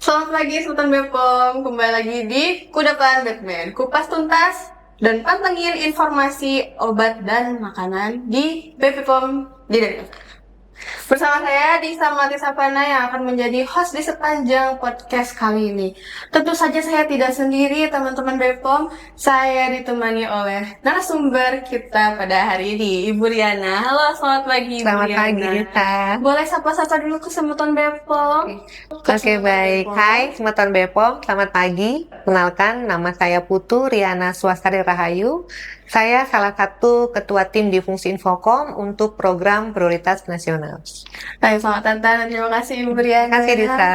Selamat pagi Sultan Bepom, kembali lagi di Kudapan Batman, kupas tuntas dan pantengin informasi obat dan makanan di BPOM di Depok. Bersama saya Disa Mati Sapana yang akan menjadi host di sepanjang podcast kali ini. Tentu saja saya tidak sendiri teman-teman BPOM, saya ditemani oleh narasumber kita pada hari ini, Ibu Riana. Halo, selamat pagi Ibu Selamat Riana. pagi, Rita. Boleh sapa-sapa dulu ke Semeton BPOM? Oke, baik. Hai, Semeton Bepom. Selamat pagi. Kenalkan, nama saya Putu Riana Swastari Rahayu. Saya salah satu ketua tim di Fungsi Infokom untuk program prioritas nasional. Baik, selamat datang. Terima kasih Ibu Riana. Terima kasih, Rita.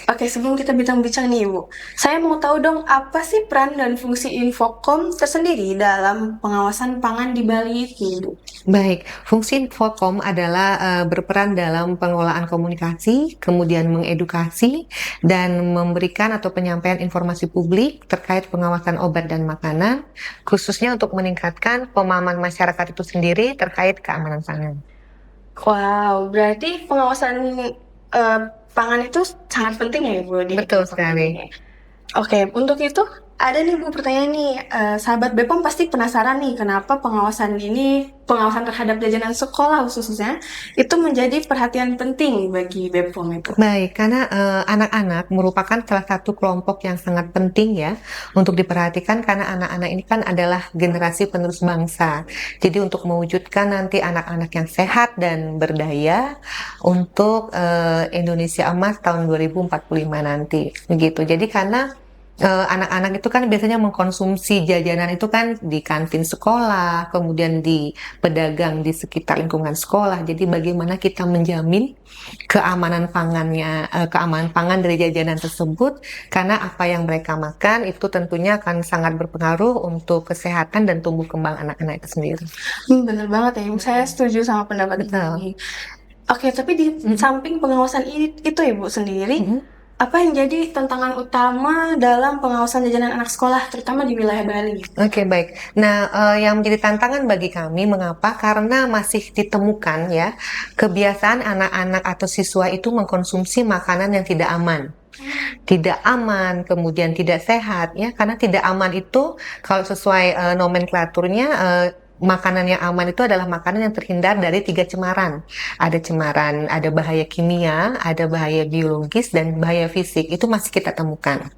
Oke, sebelum kita bincang-bincang nih Ibu, saya mau tahu dong apa sih peran dan fungsi Infokom tersendiri dalam pengawasan pangan di Bali ini, Ibu? Baik, fungsi Infokom adalah berperan dalam pengelolaan komunikasi, kemudian mengedukasi, dan memberikan atau penyampaian informasi publik terkait pengawasan obat dan makanan, khususnya untuk meningkatkan pemahaman masyarakat itu sendiri terkait keamanan pangan. Wow, berarti pengawasan pangan itu sangat penting ya Ibu di Betul Infokom sekali. ini. Oke, untuk itu ada nih Bu pertanyaan nih, sahabat BPOM pasti penasaran nih kenapa pengawasan terhadap jajanan sekolah khususnya itu menjadi perhatian penting bagi BPOM itu. Baik, karena anak-anak merupakan salah satu kelompok yang sangat penting ya untuk diperhatikan karena anak-anak ini kan adalah generasi penerus bangsa. Jadi untuk mewujudkan nanti anak-anak yang sehat dan berdaya untuk Indonesia Emas tahun 2045 nanti, begitu. Jadi karena anak-anak itu kan biasanya mengkonsumsi jajanan itu kan di kantin sekolah, kemudian di pedagang di sekitar lingkungan sekolah. Jadi bagaimana kita menjamin keamanan pangan dari jajanan tersebut, karena apa yang mereka makan itu tentunya akan sangat berpengaruh untuk kesehatan dan tumbuh kembang anak-anak itu sendiri. Bener banget ya, Ibu. Saya setuju sama pendapat Betul. ini. Oke, tapi di samping pengawasan itu Ibu sendiri, apa yang jadi tantangan utama dalam pengawasan jajanan anak sekolah, terutama di wilayah Bali? Oke, baik. Nah, yang menjadi tantangan bagi kami, mengapa? Karena masih ditemukan ya, kebiasaan anak-anak atau siswa itu mengkonsumsi makanan yang tidak aman. Tidak aman, kemudian tidak sehat ya, karena tidak aman itu kalau sesuai nomenklaturnya, makanan yang aman itu adalah makanan yang terhindar dari 3 cemaran. Ada cemaran, ada bahaya kimia, ada bahaya biologis, dan bahaya fisik. Itu masih kita temukan.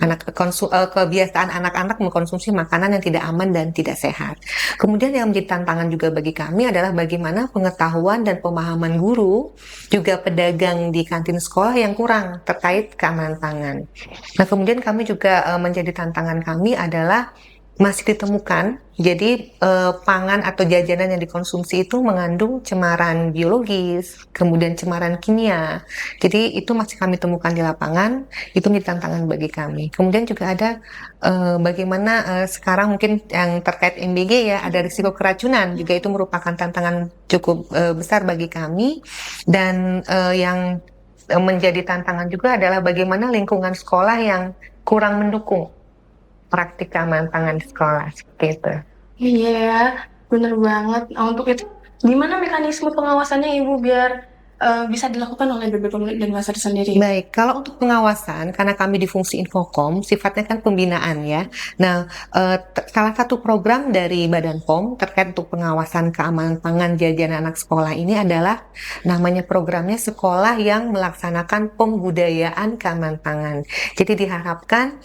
Kebiasaan anak-anak mengkonsumsi makanan yang tidak aman dan tidak sehat. Kemudian yang menjadi tantangan juga bagi kami adalah bagaimana pengetahuan dan pemahaman guru, juga pedagang di kantin sekolah yang kurang terkait keamanan pangan. Nah, kemudian kami juga menjadi tantangan kami adalah masih ditemukan, jadi pangan atau jajanan yang dikonsumsi itu mengandung cemaran biologis, kemudian cemaran kimia. Jadi itu masih kami temukan di lapangan, itu menjadi tantangan bagi kami. Kemudian juga ada bagaimana sekarang mungkin yang terkait MBG ya, ada risiko keracunan, juga itu merupakan tantangan cukup besar bagi kami. Dan yang menjadi tantangan juga adalah bagaimana lingkungan sekolah yang kurang mendukung praktik keamanan pangan di sekolah, seperti itu. Iya ya, bener banget. Nah, untuk itu gimana mekanisme pengawasannya Ibu biar bisa dilakukan oleh BPOM dan Masyarakat sendiri? Baik, kalau untuk pengawasan, karena kami di Fungsi Infokom, sifatnya kan pembinaan ya. Nah, salah satu program dari Badan POM terkait untuk pengawasan keamanan pangan jajanan anak sekolah ini adalah namanya programnya Sekolah yang Melaksanakan Pembudayaan Keamanan Pangan. Jadi diharapkan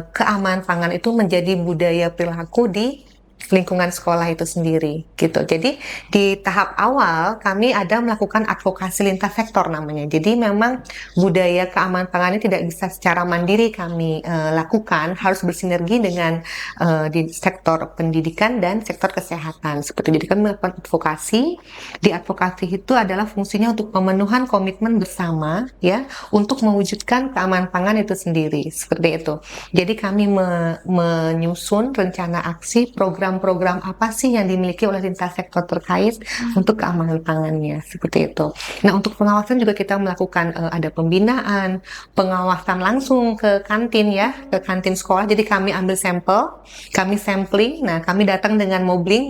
keamanan pangan itu menjadi budaya perilaku di lingkungan sekolah itu sendiri gitu. Jadi di tahap awal kami ada melakukan advokasi lintas sektor namanya. Jadi memang budaya keamanan pangan ini tidak bisa secara mandiri kami lakukan, harus bersinergi dengan di sektor pendidikan dan sektor kesehatan. Seperti jadi kami melakukan advokasi. Di advokasi itu adalah fungsinya untuk pemenuhan komitmen bersama ya untuk mewujudkan keamanan pangan itu sendiri. Seperti itu. Jadi kami menyusun rencana aksi program program apa sih yang dimiliki oleh lintas sektor terkait untuk keamanan pangannya, seperti itu. Nah, untuk pengawasan juga kita melakukan ada pembinaan, pengawasan langsung ke kantin ya, ke kantin sekolah. Jadi kami ambil sampel, kami sampling. Nah, kami datang dengan mobil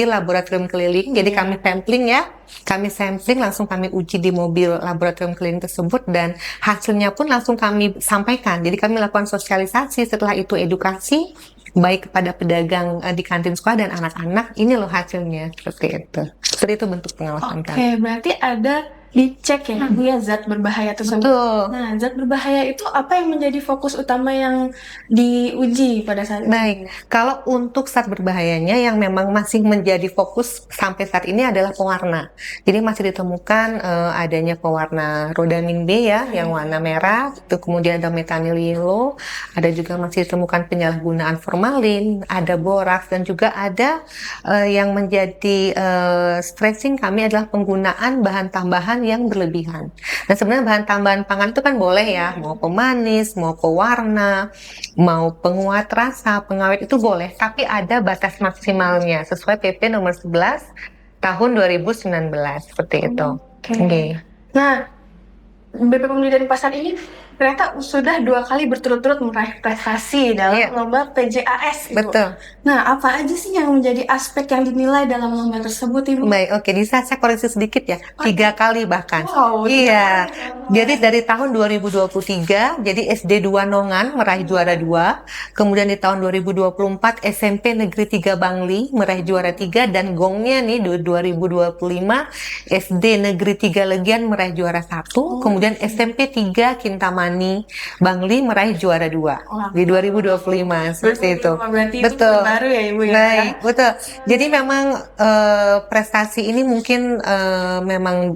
laboratorium keliling. Jadi kami sampling ya, kami sampling langsung kami uji di mobil laboratorium keliling tersebut dan hasilnya pun langsung kami sampaikan. Jadi kami lakukan sosialisasi, setelah itu edukasi baik kepada pedagang di kantin sekolah dan anak-anak. Ini loh hasilnya, seperti itu. Seperti itu bentuk pengawasan kami. Oke, berarti ada dicek ya Bu ya zat berbahaya tersebut. Betul. Nah, zat berbahaya itu apa yang menjadi fokus utama yang diuji pada saat itu? Baik, kalau untuk zat berbahayanya yang memang masih menjadi fokus sampai saat ini adalah pewarna. Jadi masih ditemukan adanya pewarna rodamin B ya, yang warna merah, itu kemudian ada metanyl yellow, ada juga masih ditemukan penyalahgunaan formalin, ada boraks, dan juga ada yang menjadi stressing kami adalah penggunaan bahan tambahan yang berlebihan. Nah, sebenarnya bahan tambahan pangan itu kan boleh ya, mau pemanis, mau pewarna, mau penguat rasa, pengawet itu boleh, tapi ada batas maksimalnya sesuai PP nomor 11 tahun 2019 seperti itu. Oke. Nah, BPOM dan Pasar ini ternyata sudah 2 kali berturut-turut meraih prestasi dalam lomba PJAS. Betul. Nah, apa aja sih yang menjadi aspek yang dinilai dalam lomba tersebut, Ibu? Baik, oke. Bisa saya koreksi sedikit ya. 3 kali bahkan. Wow, Iya. Jadi dari tahun 2023, jadi SD 2 Nongan meraih juara 2. Kemudian di tahun 2024 SMP Negeri 3 Bangli meraih juara 3. Dan gongnya nih 2025 SD Negeri 3 Legian meraih juara 1. Kemudian SMP 3 Kintamani Bangli meraih juara 2 di 2025 seperti itu. Berarti Betul. Itu baru ya Ibu ya. Baik, betul. Jadi memang prestasi ini mungkin memang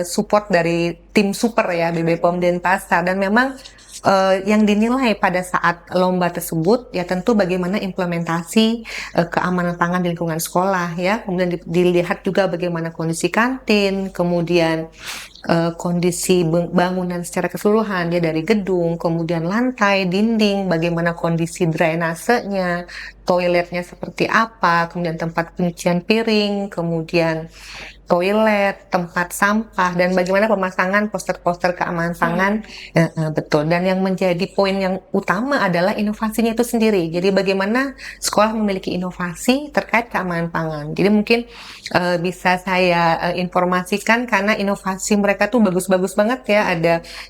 support dari tim super ya BPOM Denpasar, dan memang yang dinilai pada saat lomba tersebut ya tentu bagaimana implementasi keamanan pangan di lingkungan sekolah ya, kemudian dilihat juga bagaimana kondisi kantin, kemudian kondisi bangunan secara keseluruhan ya, dari gedung, kemudian lantai, dinding, bagaimana kondisi drainasenya, toiletnya seperti apa, kemudian tempat pencucian piring, kemudian toilet, tempat sampah, dan bagaimana pemasangan poster-poster keamanan pangan. Betul. Dan yang menjadi poin yang utama adalah inovasinya itu sendiri. Jadi bagaimana sekolah memiliki inovasi terkait keamanan pangan. Jadi mungkin bisa saya informasikan karena inovasi mereka tuh bagus-bagus banget ya.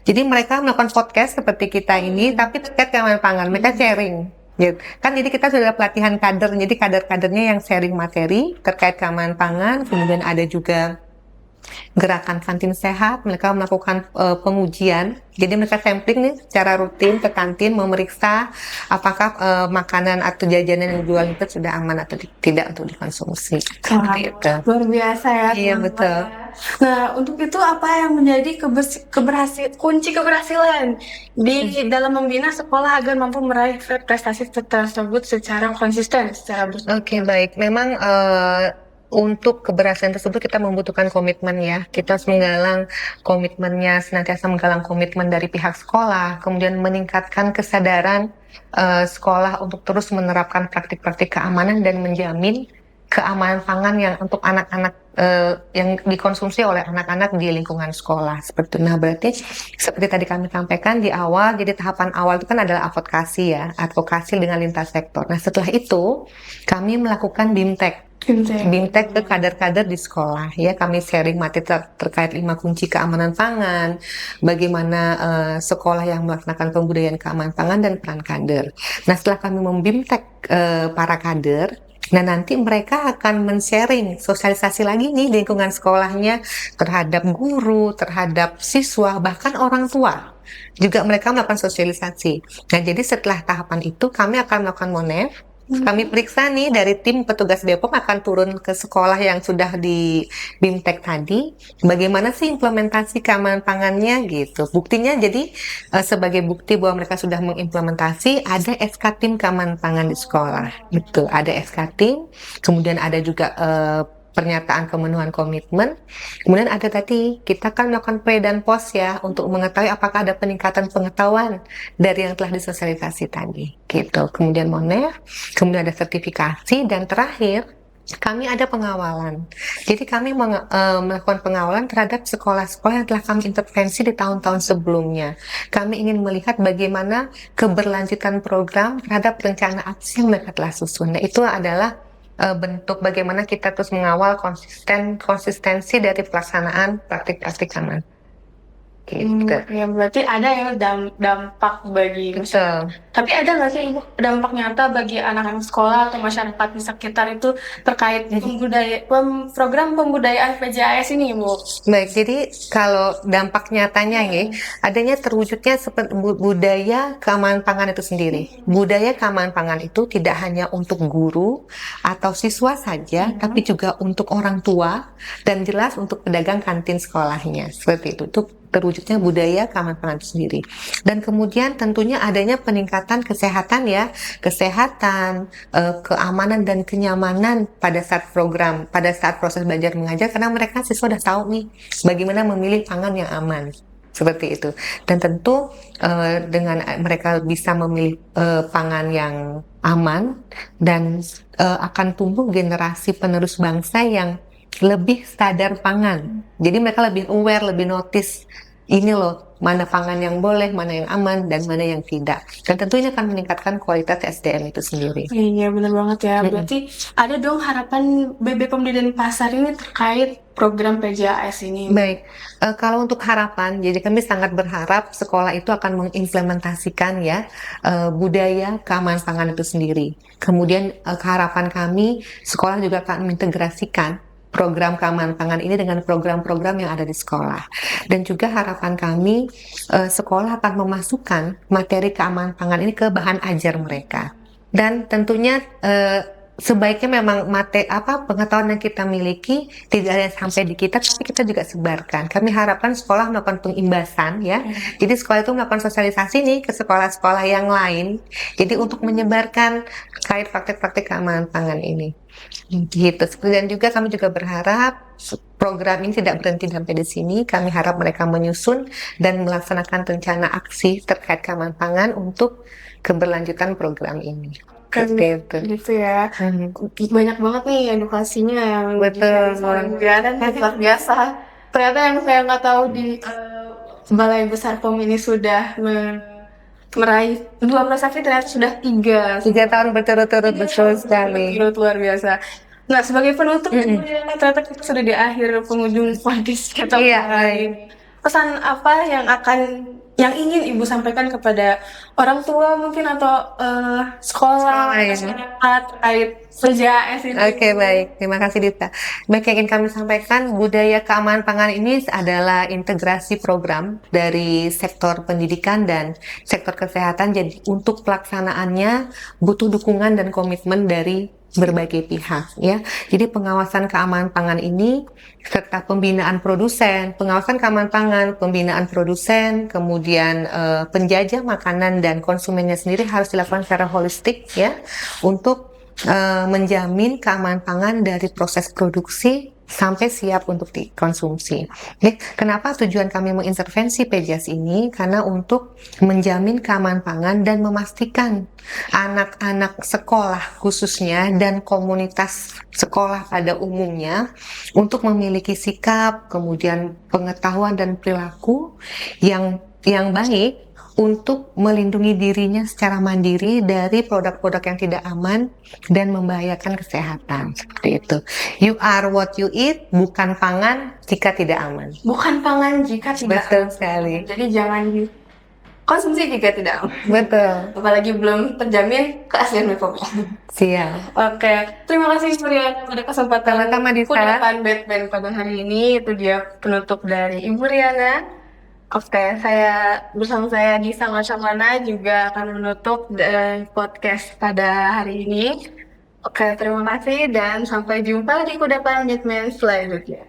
Jadi mereka melakukan podcast seperti kita ini, tapi terkait keamanan pangan. Mereka sharing. Gitu. Kan jadi kita sudah pelatihan kader, jadi kader-kadernya yang sharing materi terkait keamanan pangan, kemudian ada juga gerakan kantin sehat, mereka melakukan pengujian, jadi mereka sampling nih secara rutin ke kantin, memeriksa apakah makanan atau jajanan yang dijual itu sudah aman atau tidak untuk dikonsumsi. Seperti itu. Luar biasa ya. Iya betul. Nah, untuk itu apa yang menjadi kunci keberhasilan di dalam membina sekolah agar mampu meraih prestasi tersebut secara konsisten, secara bertahap? Oke, baik. Memang untuk keberhasilan tersebut kita membutuhkan komitmen ya. Kita harus menggalang komitmennya, senantiasa menggalang komitmen dari pihak sekolah, kemudian meningkatkan kesadaran sekolah untuk terus menerapkan praktik-praktik keamanan dan menjamin keamanan pangan yang untuk anak-anak yang dikonsumsi oleh anak-anak di lingkungan sekolah seperti itu. Nah, berarti seperti tadi kami sampaikan di awal, jadi tahapan awal itu kan adalah advokasi ya, advokasi dengan lintas sektor. Nah, setelah itu kami melakukan BIMTEK ke kader-kader di sekolah ya, kami sharing materi terkait 5 kunci keamanan pangan, bagaimana sekolah yang melaksanakan pembudayaan keamanan pangan dan peran kader. Nah, setelah kami membimtek para kader, nah nanti mereka akan men-sharing sosialisasi lagi nih di lingkungan sekolahnya terhadap guru, terhadap siswa, bahkan orang tua. Juga mereka melakukan sosialisasi. Nah, jadi setelah tahapan itu kami akan melakukan monef. Kami periksa nih dari tim petugas BPOM akan turun ke sekolah yang sudah di BIMTEK tadi, bagaimana sih implementasi keamanan pangannya gitu. Buktinya jadi sebagai bukti bahwa mereka sudah mengimplementasi, ada SK tim keamanan pangan di sekolah gitu. Ada SK tim, kemudian ada juga pernyataan pemenuhan komitmen. Kemudian ada tadi, kita kan melakukan pre dan post ya, untuk mengetahui apakah ada peningkatan pengetahuan dari yang telah disosialisasi tadi. Gitu. Kemudian monef, kemudian ada sertifikasi, dan terakhir, kami ada pengawalan. Jadi kami melakukan pengawalan terhadap sekolah-sekolah yang telah kami intervensi di tahun-tahun sebelumnya. Kami ingin melihat bagaimana keberlanjutan program terhadap rencana aksi yang mereka telah susun. Nah, itu adalah bentuk bagaimana kita terus mengawal konsistensi dari pelaksanaan praktik-praktik aman. Gitu. Ya berarti ada ya dampak bagi Betul. Tapi ada nggak sih Ibu dampak nyata bagi anak-anak sekolah atau masyarakat di sekitar itu terkait program pembudayaan PJAS ini, Ibu? Baik, jadi kalau dampak nyatanya ya, adanya terwujudnya seperti budaya keamanan pangan itu sendiri. Budaya keamanan pangan itu tidak hanya untuk guru atau siswa saja, tapi juga untuk orang tua dan jelas untuk pedagang kantin sekolahnya. Seperti itu. Itu terwujudnya budaya keamanan pangan itu sendiri. Dan kemudian tentunya adanya peningkatan kesehatan ya, kesehatan, keamanan dan kenyamanan pada saat proses belajar mengajar, karena mereka siswa sudah tahu nih bagaimana memilih pangan yang aman. Seperti itu. Dan tentu dengan mereka bisa memilih pangan yang aman dan akan tumbuh generasi penerus bangsa yang lebih sadar pangan. Jadi mereka lebih aware, lebih notice ini loh, mana pangan yang boleh, mana yang aman, dan mana yang tidak. Dan tentu ini akan meningkatkan kualitas SDM itu sendiri. Iya, benar banget ya. Berarti ada dong harapan BPOM di Denpasar ini terkait program PJAS ini. Baik, kalau untuk harapan, jadi kami sangat berharap sekolah itu akan mengimplementasikan ya budaya keamanan pangan itu sendiri. Kemudian harapan kami, sekolah juga akan mengintegrasikan program keamanan pangan ini dengan program-program yang ada di sekolah. Dan juga harapan kami, sekolah akan memasukkan materi keamanan pangan ini ke bahan ajar mereka. Dan tentunya sebaiknya memang pengetahuan yang kita miliki tidak hanya sampai di kita, tapi kita juga sebarkan. Kami harapkan sekolah melakukan pengimbasan ya. Jadi sekolah itu melakukan sosialisasi nih ke sekolah-sekolah yang lain. Jadi untuk menyebarkan terkait praktik-praktik keamanan pangan ini. Gitu. Dan juga kami juga berharap program ini tidak berhenti sampai di sini. Kami harap mereka menyusun dan melaksanakan rencana aksi terkait keamanan pangan untuk keberlanjutan program ini. Gitu ya. Banyak banget nih edukasinya yang Betul. dan luar biasa. Ternyata yang saya nggak tahu di Balai Besar POM ini sudah meraih 2 prestasi, ternyata sudah 3 tahun berturut-turut. Betul sekali. Luar biasa. Nah, sebagai penutup, ternyata kita sudah di akhir penghujung podcast kita. Pesan apa yang ingin Ibu sampaikan kepada orang tua mungkin atau sekolah, masyarakat terkait PJAS ini? Oke, baik. Terima kasih Dita. Baik, yang ingin kami sampaikan, budaya keamanan pangan ini adalah integrasi program dari sektor pendidikan dan sektor kesehatan. Jadi untuk pelaksanaannya butuh dukungan dan komitmen dari berbagai pihak ya. Jadi pengawasan keamanan pangan ini serta pembinaan produsen, pengawasan keamanan pangan, pembinaan produsen, kemudian penjajah makanan dan konsumennya sendiri harus dilakukan secara holistik ya, untuk menjamin keamanan pangan dari proses produksi sampai siap untuk dikonsumsi. Kenapa tujuan kami mengintervensi PJAS ini? Karena untuk menjamin keamanan pangan dan memastikan anak-anak sekolah khususnya dan komunitas sekolah pada umumnya untuk memiliki sikap, kemudian pengetahuan dan perilaku yang baik untuk melindungi dirinya secara mandiri dari produk-produk yang tidak aman dan membahayakan kesehatan. Seperti itu. You are what you eat, bukan pangan jika tidak aman. Bukan pangan jika tidak Betul sekali. Jadi jangan konsumsi jika tidak aman. Betul. Apalagi belum terjamin keaslian BPOM. Siap. Oke, terima kasih Riana pada kesempatan Sama-sama, Dita. kudapan Batman pada hari ini. Itu dia penutup dari Ibu Riana. Oke, bersama saya Disa Macamana juga akan menutup podcast pada hari ini. Oke, terima kasih dan sampai jumpa di kudapan Batman selanjutnya.